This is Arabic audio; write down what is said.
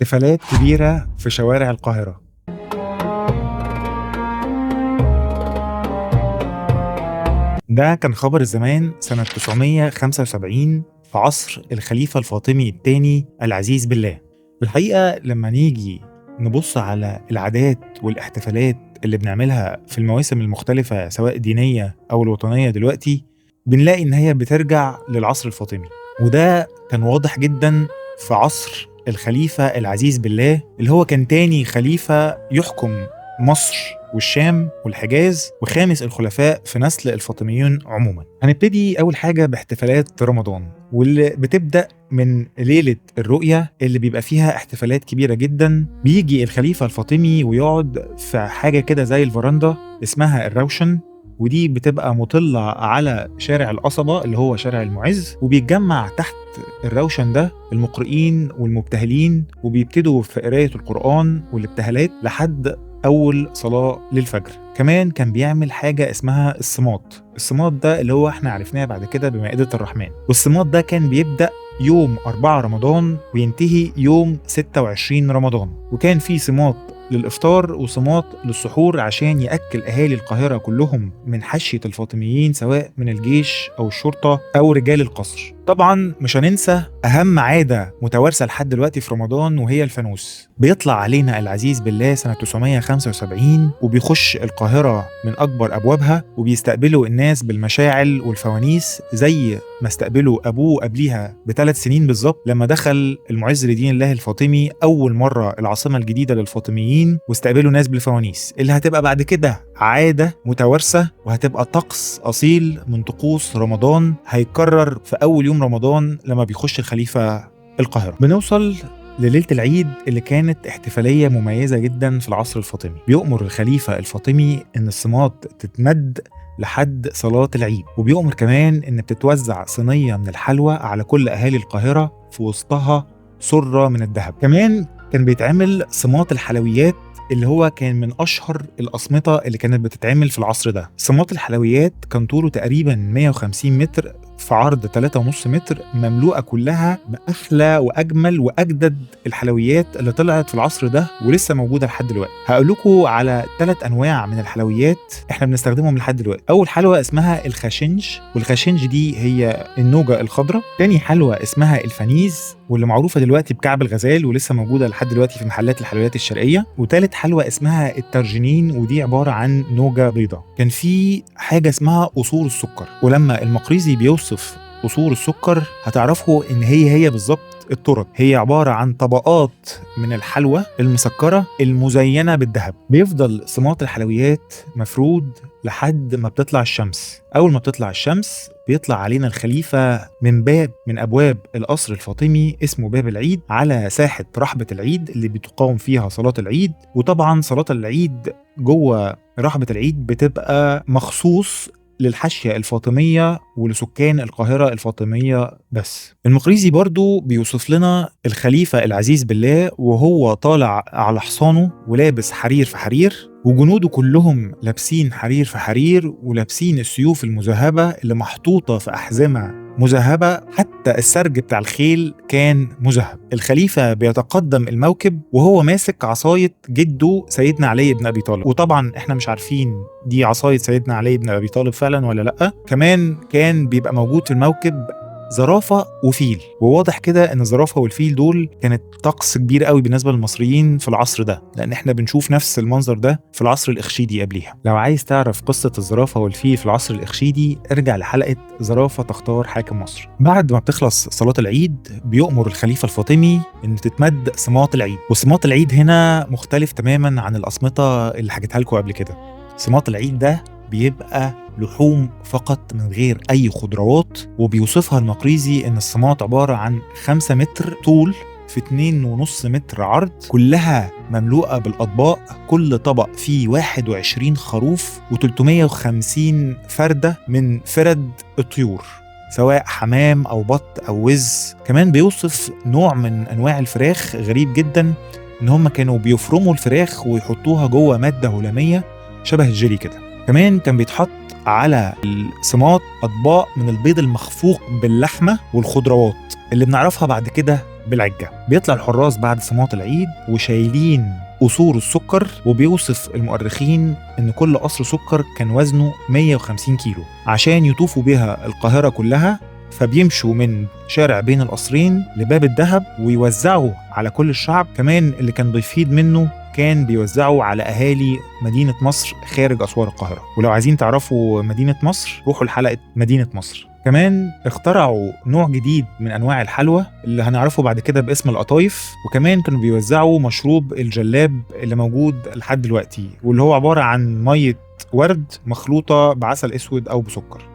احتفالات كبيرة في شوارع القاهرة. ده كان خبر زمان سنة 975 في عصر الخليفة الفاطمي الثاني العزيز بالله. الحقيقة لما نيجي نبص على العادات والاحتفالات اللي بنعملها في المواسم المختلفة سواء دينية أو الوطنية دلوقتي، بنلاقي إن هي بترجع للعصر الفاطمي، وده كان واضح جدا في عصر الخليفة العزيز بالله اللي هو كان تاني خليفة يحكم مصر والشام والحجاز وخامس الخلفاء في نسل الفاطميين عموما. هنبتدي أول حاجة باحتفالات رمضان، واللي بتبدأ من ليلة الرؤية اللي بيبقى فيها احتفالات كبيرة جدا. بيجي الخليفة الفاطمي ويقعد في حاجة كده زي الفراندا اسمها الروشن، ودي بتبقى مطلة على شارع القصبة اللي هو شارع المعز، وبيتجمع تحت الروشن ده المقرئين والمبتهلين وبيبتدوا في قراية القرآن والابتهالات لحد أول صلاة للفجر. كمان كان بيعمل حاجة اسمها الصمات ده اللي هو احنا عرفناه بعد كده بمائدة الرحمن، والصمات ده كان بيبدأ يوم 4 رمضان وينتهي يوم 26 رمضان، وكان في صمات للإفطار وصمات للسحور عشان يأكل أهالي القاهرة كلهم من حشية الفاطميين سواء من الجيش أو الشرطة أو رجال القصر. طبعا مش هننسى أهم عادة متوارثة لحد دلوقتي في رمضان وهي الفانوس. بيطلع علينا العزيز بالله سنة 975 وبيخش القاهرة من أكبر أبوابها، وبيستقبلوا الناس بالمشاعل والفوانيس زي ما استقبلوا أبوه قبليها ب3 سنين بالظبط لما دخل المعز لدين الله الفاطمي أول مرة العاصمة الجديدة للفاطميين، واستقبلوا ناس بالفوانيس اللي هتبقى بعد كده عادة متوارثة وهتبقى طقس أصيل من طقوس رمضان هيتكرر في أول يوم رمضان لما بيخش الخليفة القاهرة. بنوصل لليلة العيد اللي كانت احتفالية مميزة جدا في العصر الفاطمي. بيؤمر الخليفة الفاطمي إن الصمات تتمد لحد صلاة العيد، وبيؤمر كمان إن بتتوزع صينية من الحلوى على كل أهالي القاهرة في وسطها سرة من الذهب. كمان كان بيتعمل صمات الحلويات اللي هو كان من أشهر الأصمطة اللي كانت بتتعمل في العصر ده. صمات الحلويات كان طوله تقريبا 150 متر في عرض 3.5 متر، مملوءة كلها بأحلى وأجمل وأجدد الحلويات اللي طلعت في العصر ده ولسه موجودة لحد دلوقتي. هقول لكم على 3 أنواع من الحلويات احنا بنستخدمهم لحد دلوقتي. أول حلوى اسمها الخاشنج، والخاشنج دي هي النوجة الخضراء. تاني حلوى اسمها الفانيز واللي معروفة دلوقتي بكعب الغزال ولسه موجودة لحد دلوقتي في محلات الحلويات الشرقية. وتالت حلوى اسمها الترجنين، ودي عبارة عن نوجة بيضاء. كان في حاجة اسمها قصور السكر، ولما المقريزي بيوصف قصور السكر هتعرفوا ان هي بالظبط التورت. هي عبارة عن طبقات من الحلوى المسكرة المزينة بالذهب. بيفضل صمات الحلويات مفرود لحد ما بتطلع الشمس. أول ما بتطلع الشمس بيطلع علينا الخليفة من باب من أبواب القصر الفاطمي اسمه باب العيد على ساحة رحبة العيد اللي بتقام فيها صلاة العيد. وطبعا صلاة العيد جوه رحبة العيد بتبقى مخصوص للحاشية الفاطمية ولسكان القاهرة الفاطمية بس. المقريزي برضو بيوصف لنا الخليفة العزيز بالله وهو طالع على حصانه ولابس حرير في حرير، وجنوده كلهم لابسين حرير في حرير ولابسين السيوف المذهبة اللي محطوطة في أحزمة مذهبة، حتى السرج بتاع الخيل كان مذهب. الخليفة بيتقدم الموكب وهو ماسك عصاية جده سيدنا علي بن أبي طالب، وطبعا احنا مش عارفين دي عصاية سيدنا علي بن أبي طالب فعلا ولا لأ. كمان كان بيبقى موجود في الموكب زرافة وفيل، وواضح كده ان الزرافة والفيل دول كانت طقس كبير قوي بالنسبة للمصريين في العصر ده، لان احنا بنشوف نفس المنظر ده في العصر الإخشيدي قبليها. لو عايز تعرف قصة الزرافة والفيل في العصر الإخشيدي ارجع لحلقة زرافة تختار حاكم مصر. بعد ما بتخلص صلاة العيد بيؤمر الخليفة الفاطمي ان تتمد صمات العيد، وصمات العيد هنا مختلف تماما عن الأصمطة اللي حكيتها لكم قبل كده. صمات العيد ده بيبقى لحوم فقط من غير أي خضروات، وبيوصفها المقريزي إن الصمات عبارة عن 5 متر طول في 2.5 متر عرض، كلها مملوءة بالأطباق، كل طبق فيه 21 خروف و350 فردة من فرد الطيور سواء حمام أو بط أو وز. كمان بيوصف نوع من أنواع الفراخ غريب جدا إن هم كانوا بيفرموا الفراخ ويحطوها جوه مادة هلامية شبه الجيلي كده. كمان كان بيتحط على الصمات أطباق من البيض المخفوق باللحمة والخضروات اللي بنعرفها بعد كده بالعجة. بيطلع الحراس بعد صلاة العيد وشايلين قصور السكر، وبيوصف المؤرخين إن كل قصر سكر كان وزنه 150 كيلو عشان يطوفوا بها القاهرة كلها. فبيمشوا من شارع بين القصرين لباب الذهب ويوزعوا على كل الشعب. كمان اللي كان بيفيد منه كان بيوزعوا على أهالي مدينة مصر خارج أسوار القاهرة. ولو عايزين تعرفوا مدينة مصر روحوا لحلقة مدينة مصر. كمان اخترعوا نوع جديد من أنواع الحلوى اللي هنعرفه بعد كده باسم القطايف. وكمان كانوا بيوزعوا مشروب الجلاب اللي موجود لحد دلوقتي، واللي هو عبارة عن مية ورد مخلوطة بعسل أسود أو بسكر.